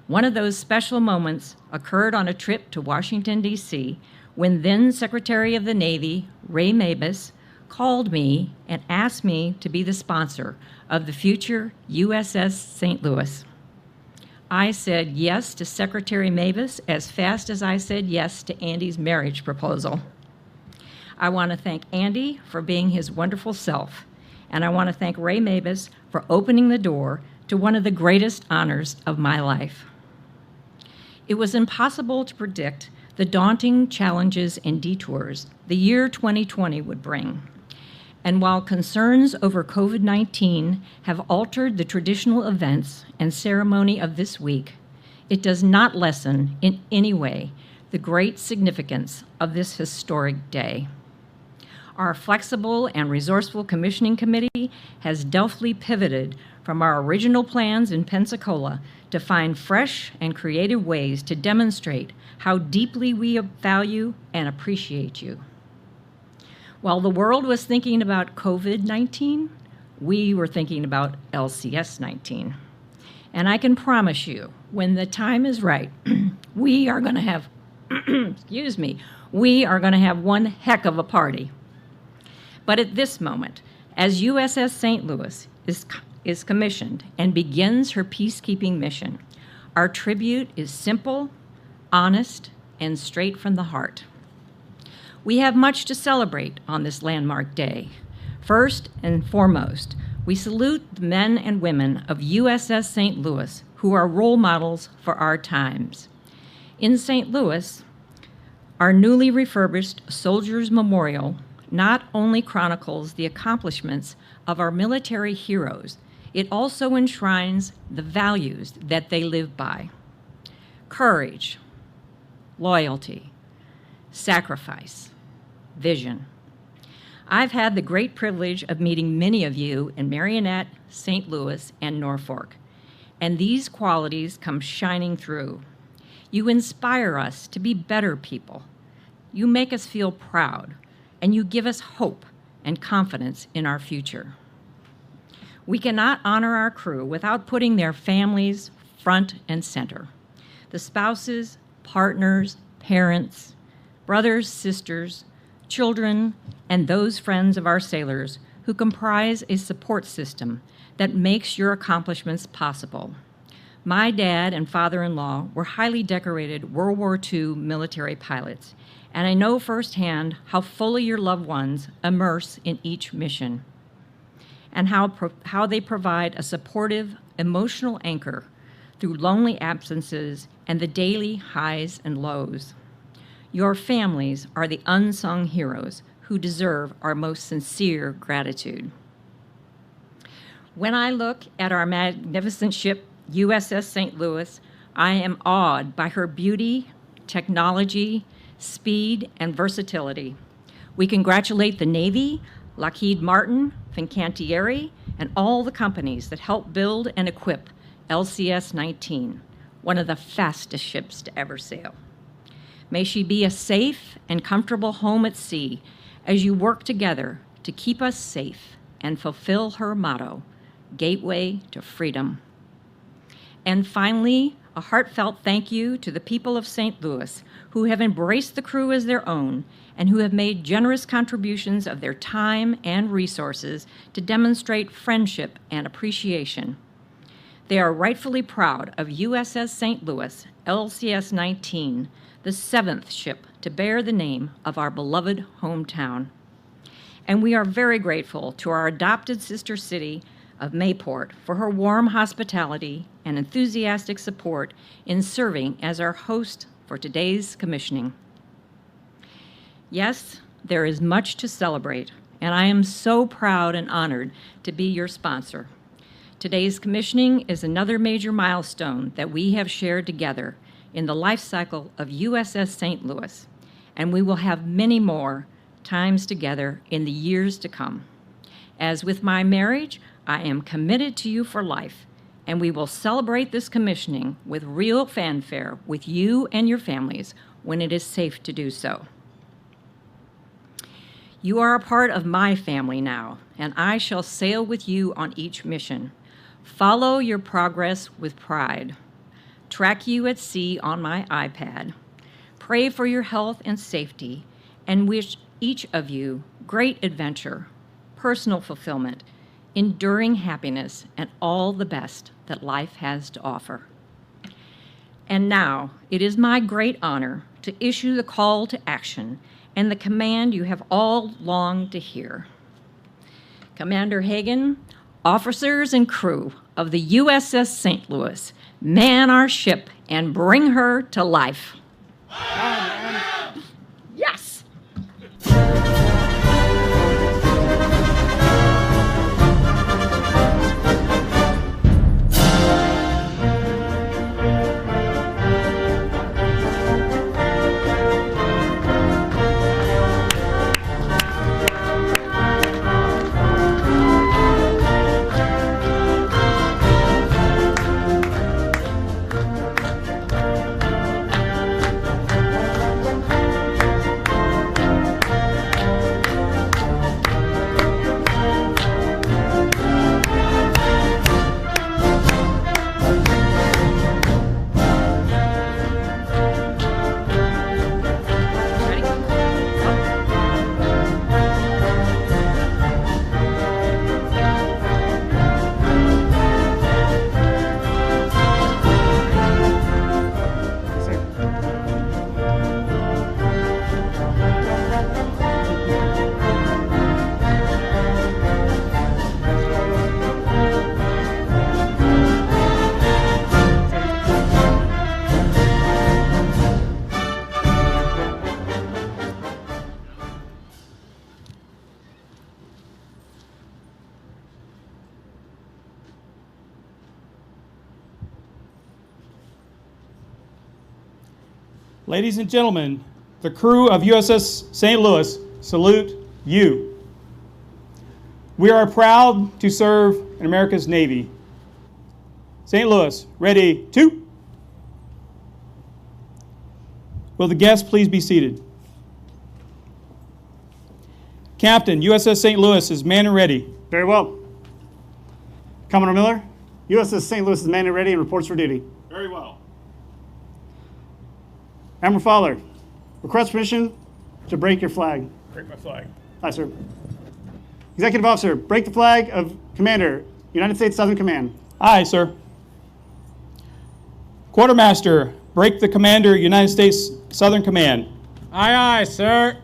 One of those special moments occurred on a trip to Washington, D.C., when then Secretary of the Navy, Ray Mabus, called me and asked me to be the sponsor of the future USS St. Louis. I said yes to Secretary Mabus as fast as I said yes to Andy's marriage proposal. I want to thank Andy for being his wonderful self, and I want to thank Ray Mabus for opening the door to one of the greatest honors of my life. It was impossible to predict the daunting challenges and detours the year 2020 would bring. And while concerns over COVID-19 have altered the traditional events and ceremony of this week, it does not lessen in any way the great significance of this historic day. Our flexible and resourceful commissioning committee has deftly pivoted from our original plans in Pensacola to find fresh and creative ways to demonstrate how deeply we value and appreciate you. While the world was thinking about COVID-19, we were thinking about LCS 19. And I can promise you, when the time is right, we are going to have, we are going to have one heck of a party. But at this moment, as USS St. Louis is commissioned and begins her peacekeeping mission, our tribute is simple, honest, and straight from the heart. We have much to celebrate on this landmark day. First and foremost, we salute the men and women of USS St. Louis who are role models for our times. In St. Louis, our newly refurbished Soldiers Memorial not only chronicles the accomplishments of our military heroes, it also enshrines the values that they live by: courage, loyalty, sacrifice, vision. I've had the great privilege of meeting many of you in Marionette, St. Louis, and Norfolk, and these qualities come shining through. You inspire us to be better people. You make us feel proud, and you give us hope and confidence in our future. We cannot honor our crew without putting their families front and center. The spouses, partners, parents, brothers, sisters, children, and those friends of our sailors who comprise a support system that makes your accomplishments possible. My dad and father-in-law were highly decorated World War II military pilots, and I know firsthand how fully your loved ones immerse in each mission, and how they provide a supportive, emotional anchor through lonely absences and the daily highs and lows. Your families are the unsung heroes who deserve our most sincere gratitude. When I look at our magnificent ship, USS St. Louis, I am awed by her beauty, technology, speed, and versatility. We congratulate the Navy, Lockheed Martin, Fincantieri, and all the companies that helped build and equip LCS 19, one of the fastest ships to ever sail. May she be a safe and comfortable home at sea as you work together to keep us safe and fulfill her motto, Gateway to Freedom. And finally, a heartfelt thank you to the people of St. Louis who have embraced the crew as their own and who have made generous contributions of their time and resources to demonstrate friendship and appreciation. They are rightfully proud of USS St. Louis, LCS 19, the 7th ship to bear the name of our beloved hometown. And we are very grateful to our adopted sister city of Mayport for her warm hospitality and enthusiastic support in serving as our host for today's commissioning. Yes, there is much to celebrate, and I am so proud and honored to be your sponsor. Today's commissioning is another major milestone that we have shared together in the life cycle of USS St. Louis, and we will have many more times together in the years to come. As with my marriage, I am committed to you for life, and we will celebrate this commissioning with real fanfare with you and your families when it is safe to do so. You are a part of my family now, and I shall sail with you on each mission. Follow your progress with pride. Track you at sea on my iPad. Pray for your health and safety, and wish each of you great adventure, personal fulfillment, enduring happiness, and all the best that life has to offer. And now, it is my great honor to issue the call to action and the command you have all longed to hear. Commander Hagen, officers and crew of the USS St. Louis, man our ship and bring her to life. Yes! Ladies and gentlemen, the crew of USS St. Louis salute you. We are proud to serve in America's Navy. St. Louis, ready, to. Will the guests please be seated? Captain, USS St. Louis is manned and ready. Very well. Commodore Miller, USS St. Louis is manned and ready and reports for duty. Very well. Admiral Fowler, request permission to break your flag. Break my flag. Aye, sir. Executive Officer, break the flag of Commander, United States Southern Command. Aye, sir. Quartermaster, break the Commander, United States Southern Command. Aye, aye, sir.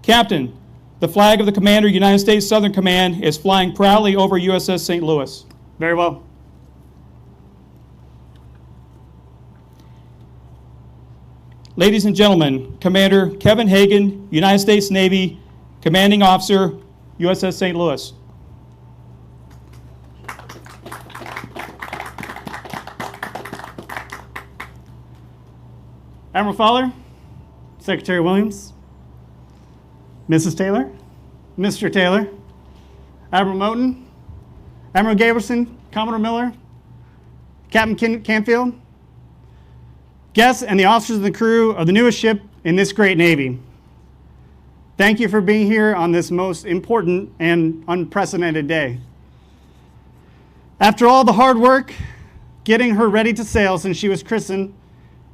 Captain, the flag of the Commander, United States Southern Command is flying proudly over USS St. Louis. Very well. Ladies and gentlemen, Commander Kevin Hagan, United States Navy, Commanding Officer, USS St. Louis. Admiral Fowler, Secretary Williams, Mrs. Taylor, Mr. Taylor, Admiral Moten, Admiral Gaberson, Commodore Miller, Captain Canfield, guests and the officers of the crew of the newest ship in this great Navy. Thank you for being here on this most important and unprecedented day. After all the hard work getting her ready to sail since she was christened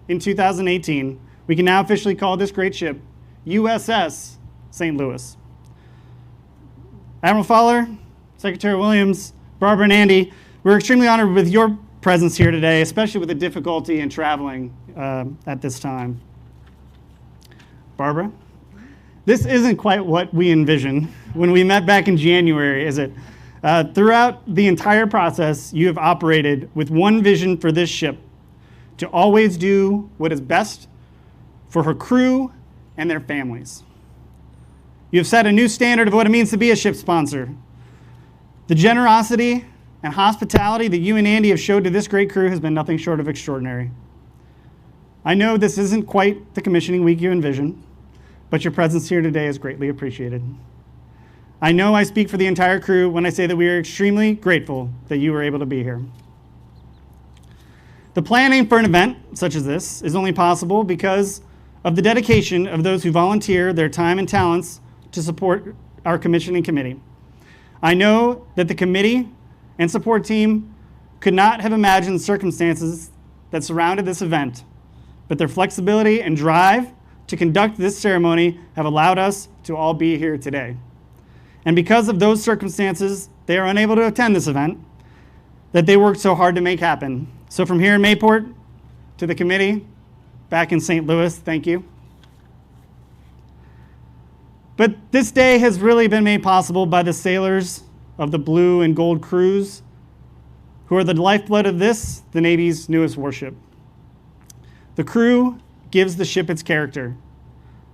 in 2018, we can now officially call this great ship USS St. Louis. Admiral Fowler, Secretary Williams, Barbara and Andy, we're extremely honored with your presence here today, especially with the difficulty in traveling at this time. Barbara, this isn't quite what we envisioned when we met back in January, is it? Throughout the entire process, you have operated with one vision for this ship: to always do what is best for her crew and their families. You have set a new standard of what it means to be a ship sponsor. The generosity and hospitality that you and Andy have showed to this great crew has been nothing short of extraordinary. I know this isn't quite the commissioning week you envisioned, but your presence here today is greatly appreciated. I know I speak for the entire crew when I say that we are extremely grateful that you were able to be here. The planning for an event such as this is only possible because of the dedication of those who volunteer their time and talents to support our commissioning committee. I know that the committee and support team could not have imagined the circumstances that surrounded this event, but their flexibility and drive to conduct this ceremony have allowed us to all be here today. And because of those circumstances, they are unable to attend this event that they worked so hard to make happen. So from here in Mayport to the committee back in St. Louis, thank you. But this day has really been made possible by the sailors of the Blue and Gold Cruise, who are the lifeblood of this, the Navy's newest warship. The crew gives the ship its character,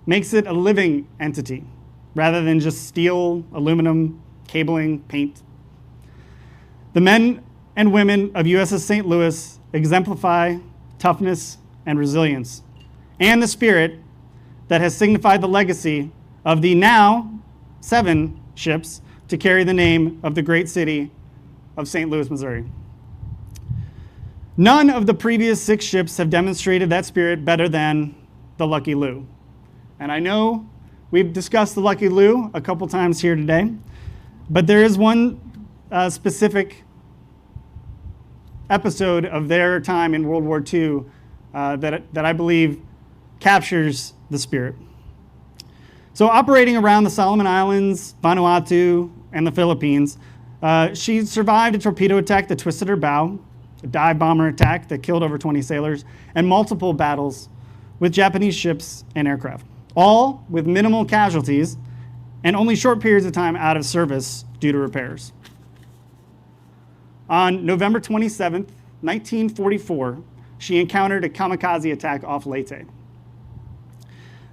makes it a living entity, rather than just steel, aluminum, cabling, paint. The men and women of USS St. Louis exemplify toughness and resilience, and the spirit that has signified the legacy of the now 7 ships to carry the name of the great city of St. Louis, Missouri. None of the previous 6 ships have demonstrated that spirit better than the Lucky Lou. And I know we've discussed the Lucky Lou a couple times here today, but there is one specific episode of their time in World War II that I believe captures the spirit. So operating around the Solomon Islands, Vanuatu, and the Philippines, she survived a torpedo attack that twisted her bow, a dive bomber attack that killed over 20 sailors, and multiple battles with Japanese ships and aircraft, all with minimal casualties and only short periods of time out of service due to repairs. On November 27th, 1944, she encountered a kamikaze attack off Leyte.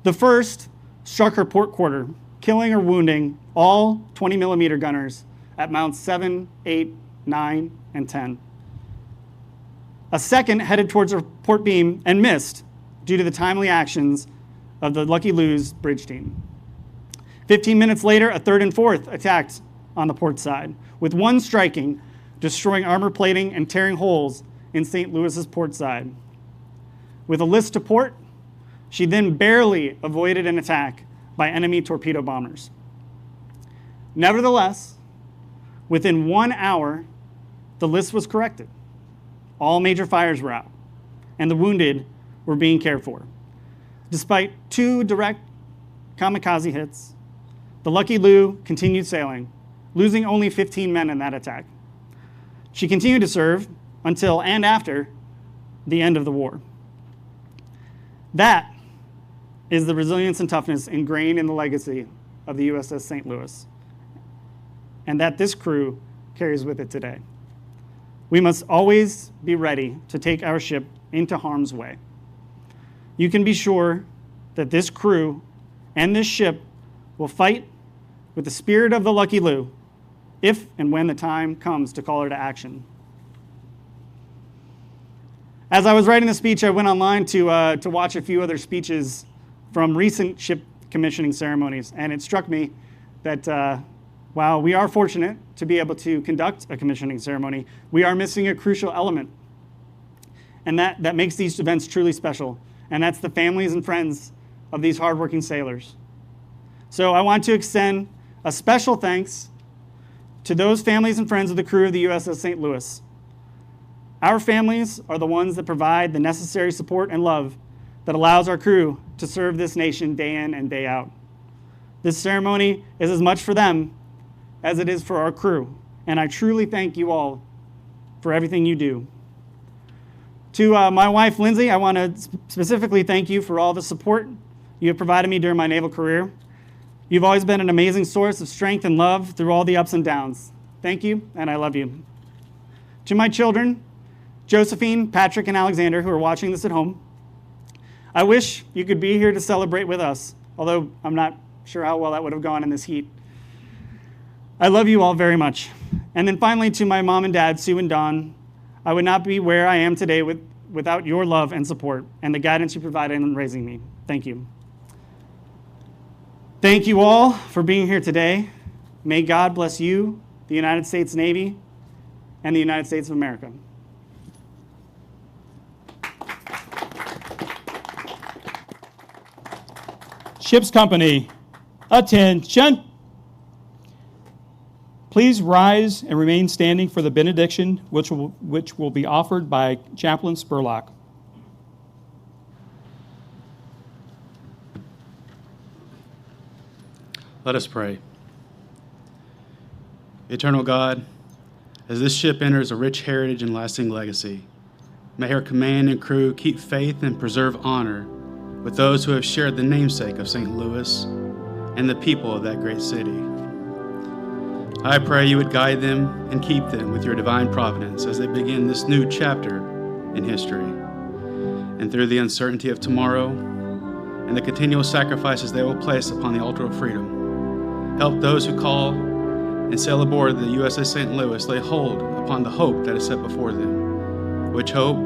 The first struck her port quarter killing or wounding all 20 millimeter gunners at Mounts 7, 8, 9, and 10. A second headed towards a port beam and missed due to the timely actions of the Lucky Lou's bridge team. 15 minutes later, a third and fourth attacked on the port side, with one striking, destroying armor plating and tearing holes in St. Louis's port side. With a list to port, she then barely avoided an attack by enemy torpedo bombers. Nevertheless, within 1 hour, the list was corrected. All major fires were out, and the wounded were being cared for. Despite 2 direct kamikaze hits, the Lucky Lou continued sailing, losing only 15 men in that attack. She continued to serve until and after the end of the war. That is the resilience and toughness ingrained in the legacy of the USS St. Louis, and that this crew carries with it today. We must always be ready to take our ship into harm's way. You can be sure that this crew and this ship will fight with the spirit of the Lucky Lou if and when the time comes to call her to action. As I was writing the speech, I went online to watch a few other speeches from recent ship commissioning ceremonies, and it struck me that while we are fortunate to be able to conduct a commissioning ceremony, we are missing a crucial element, and that makes these events truly special, and that's the families and friends of these hardworking sailors. So I want to extend a special thanks to those families and friends of the crew of the USS St. Louis. Our families are the ones that provide the necessary support and love that allows our crew to serve this nation day in and day out. This ceremony is as much for them as it is for our crew, and I truly thank you all for everything you do. To my wife, Lindsay, I want to specifically thank you for all the support you have provided me during my naval career. You've always been an amazing source of strength and love through all the ups and downs. Thank you, and I love you. To my children, Josephine, Patrick, and Alexander, who are watching this at home, I wish you could be here to celebrate with us, although I'm not sure how well that would have gone in this heat. I love you all very much. And then finally, to my mom and dad, Sue and Don, I would not be where I am today without your love and support and the guidance you provided in raising me. Thank you. Thank you all for being here today. May God bless you, the United States Navy, and the United States of America. Ship's Company, attention. Please rise and remain standing for the benediction, which will be offered by Chaplain Spurlock. Let us pray. Eternal God, as this ship enters a rich heritage and lasting legacy, may her command and crew keep faith and preserve honor with those who have shared the namesake of St. Louis and the people of that great city. I pray you would guide them and keep them with your divine providence as they begin this new chapter in history. And through the uncertainty of tomorrow and the continual sacrifices they will place upon the altar of freedom, help those who call and sail aboard the USS St. Louis lay hold upon the hope that is set before them, which hope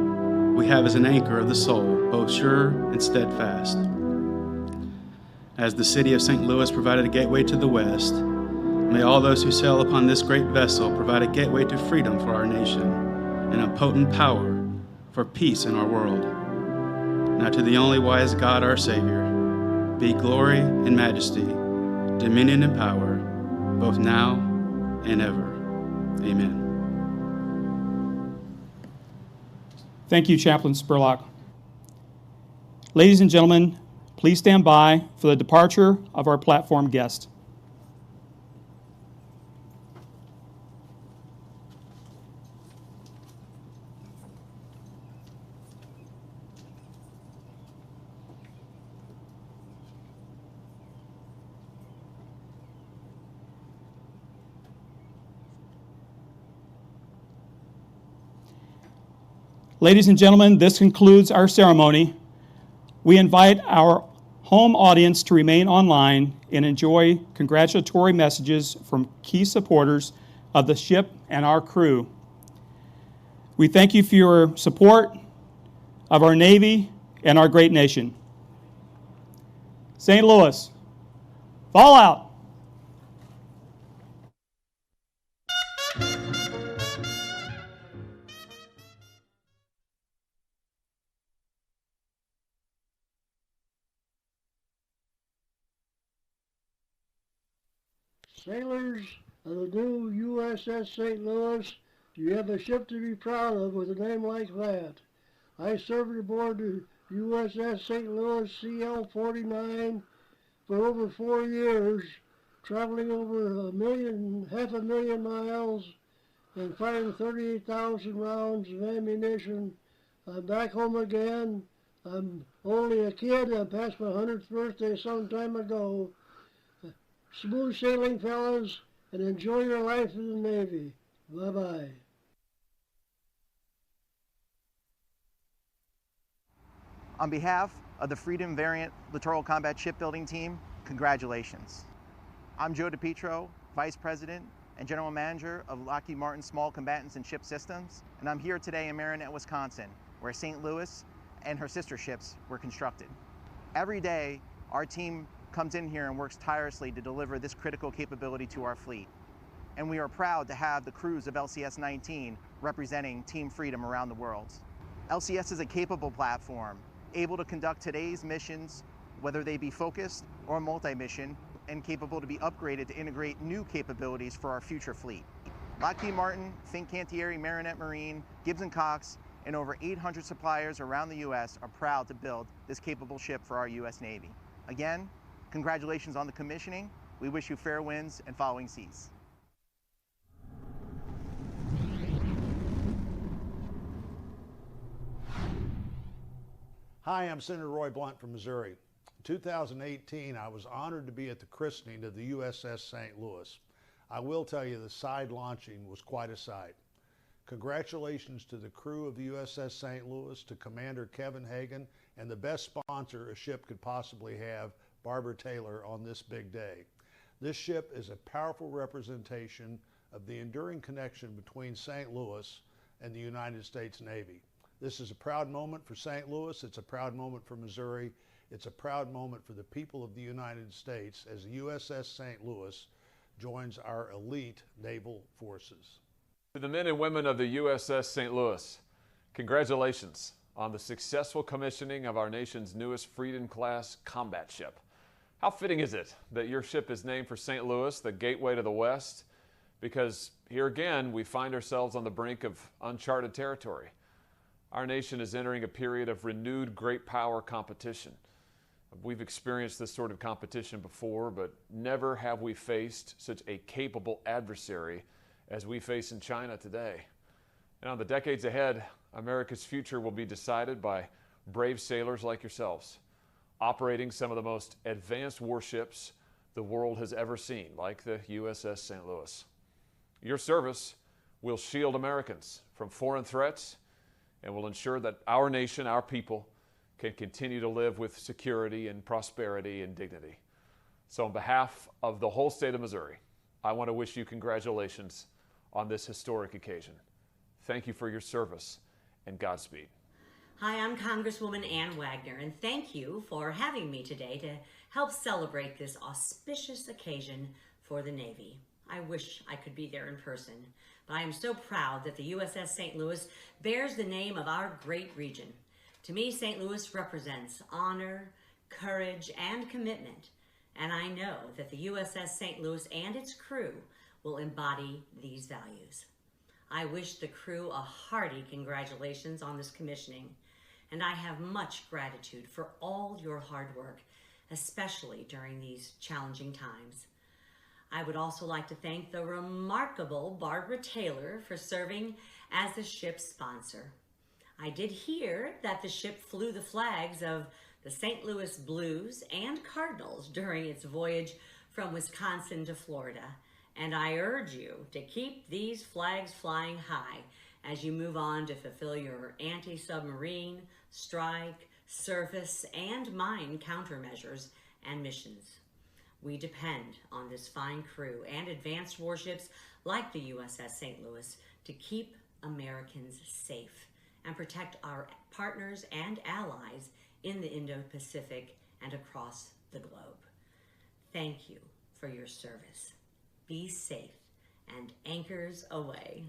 we have as an anchor of the soul, both sure and steadfast. As the city of St. Louis provided a gateway to the west, may all those who sail upon this great vessel provide a gateway to freedom for our nation and a potent power for peace in our world. Now to the only wise God, our Savior, be glory and majesty, dominion and power, both now and ever. Amen. Thank you, Chaplain Spurlock. Ladies and gentlemen, please stand by for the departure of our platform guest. Ladies and gentlemen, this concludes our ceremony. We invite our home audience to remain online and enjoy congratulatory messages from key supporters of the ship and our crew. We thank you for your support of our Navy and our great nation. St. Louis, fall out. Sailors of the new USS St. Louis, you have a ship to be proud of with a name like that. I served aboard the USS St. Louis CL-49 for over 4 years, traveling over half a million miles and firing 38,000 rounds of ammunition. I'm back home again. I'm only a kid. I passed my 100th birthday some time ago. Smooth sailing, fellas, and enjoy your life in the Navy. Bye-bye. On behalf of the Freedom Variant Littoral Combat Shipbuilding Team, congratulations. I'm Joe DiPietro, Vice President and General Manager of Lockheed Martin Small Combatants and Ship Systems, and I'm here today in Marinette, Wisconsin, where St. Louis and her sister ships were constructed. Every day, our team comes in here and works tirelessly to deliver this critical capability to our fleet. And we are proud to have the crews of LCS 19 representing Team Freedom around the world. LCS is a capable platform, able to conduct today's missions, whether they be focused or multi-mission, and capable to be upgraded to integrate new capabilities for our future fleet. Lockheed Martin, Fincantieri, Marinette Marine, Gibbs & Cox, and over 800 suppliers around the U.S. are proud to build this capable ship for our U.S. Navy. Again, congratulations on the commissioning. We wish you fair winds and following seas. Hi, I'm Senator Roy Blunt from Missouri. In 2018, I was honored to be at the christening of the USS St. Louis. I will tell you the side launching was quite a sight. Congratulations to the crew of the USS St. Louis, to Commander Kevin Hagan, and the best sponsor a ship could possibly have, Barbara Taylor, on this big day. This ship is a powerful representation of the enduring connection between St. Louis and the United States Navy. This is a proud moment for St. Louis. It's a proud moment for Missouri. It's a proud moment for the people of the United States as the USS St. Louis joins our elite naval forces. To the men and women of the USS St. Louis, congratulations on the successful commissioning of our nation's newest Freedom-class combat ship. How fitting is it that your ship is named for St. Louis, the gateway to the West? Because here again, we find ourselves on the brink of uncharted territory. Our nation is entering a period of renewed great power competition. We've experienced this sort of competition before, but never have we faced such a capable adversary as we face in China today. And in the decades ahead, America's future will be decided by brave sailors like yourselves, operating some of the most advanced warships the world has ever seen, like the USS St. Louis. Your service will shield Americans from foreign threats and will ensure that our nation, our people, can continue to live with security and prosperity and dignity. So on behalf of the whole state of Missouri, I want to wish you congratulations on this historic occasion. Thank you for your service, and Godspeed. Hi, I'm Congresswoman Ann Wagner, and thank you for having me today to help celebrate this auspicious occasion for the Navy. I wish I could be there in person, but I am so proud that the USS St. Louis bears the name of our great region. To me, St. Louis represents honor, courage, and commitment, and I know that the USS St. Louis and its crew will embody these values. I wish the crew a hearty congratulations on this commissioning, and I have much gratitude for all your hard work, especially during these challenging times. I would also like to thank the remarkable Barbara Taylor for serving as the ship's sponsor. I did hear that the ship flew the flags of the St. Louis Blues and Cardinals during its voyage from Wisconsin to Florida, and I urge you to keep these flags flying high as you move on to fulfill your anti-submarine, strike, surface, and mine countermeasures and missions. We depend on this fine crew and advanced warships like the USS St. Louis to keep Americans safe and protect our partners and allies in the Indo-Pacific and across the globe. Thank you for your service. Be safe and anchors away.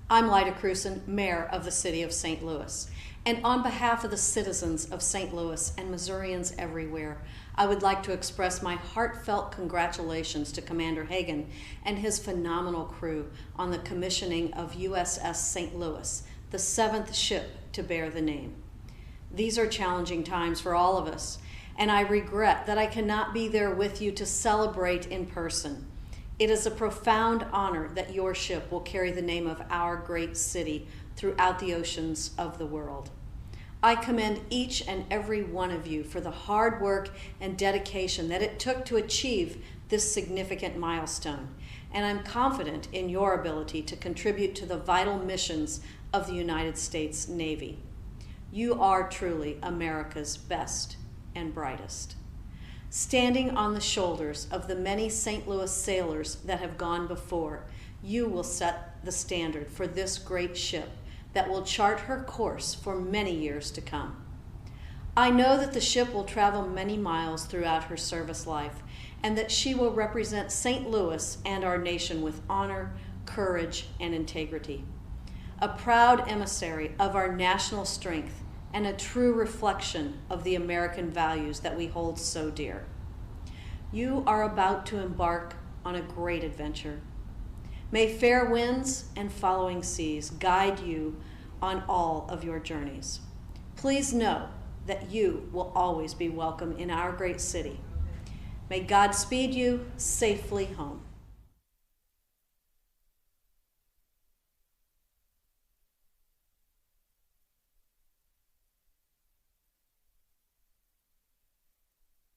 I'm Lyda Cruson, Mayor of the City of St. Louis. And on behalf of the citizens of St. Louis and Missourians everywhere, I would like to express my heartfelt congratulations to Commander Hagan and his phenomenal crew on the commissioning of USS St. Louis, the 7th ship to bear the name. These are challenging times for all of us, and I regret that I cannot be there with you to celebrate in person. It is a profound honor that your ship will carry the name of our great city throughout the oceans of the world. I commend each and every one of you for the hard work and dedication that it took to achieve this significant milestone, and I'm confident in your ability to contribute to the vital missions of the United States Navy. You are truly America's best and brightest. Standing on the shoulders of the many St. Louis sailors that have gone before, you will set the standard for this great ship that will chart her course for many years to come. I know that the ship will travel many miles throughout her service life, and that she will represent St. Louis and our nation with honor, courage, and integrity. A proud emissary of our national strength and a true reflection of the American values that we hold so dear. You are about to embark on a great adventure. May fair winds and following seas guide you on all of your journeys. Please know that you will always be welcome in our great city. May God speed you safely home.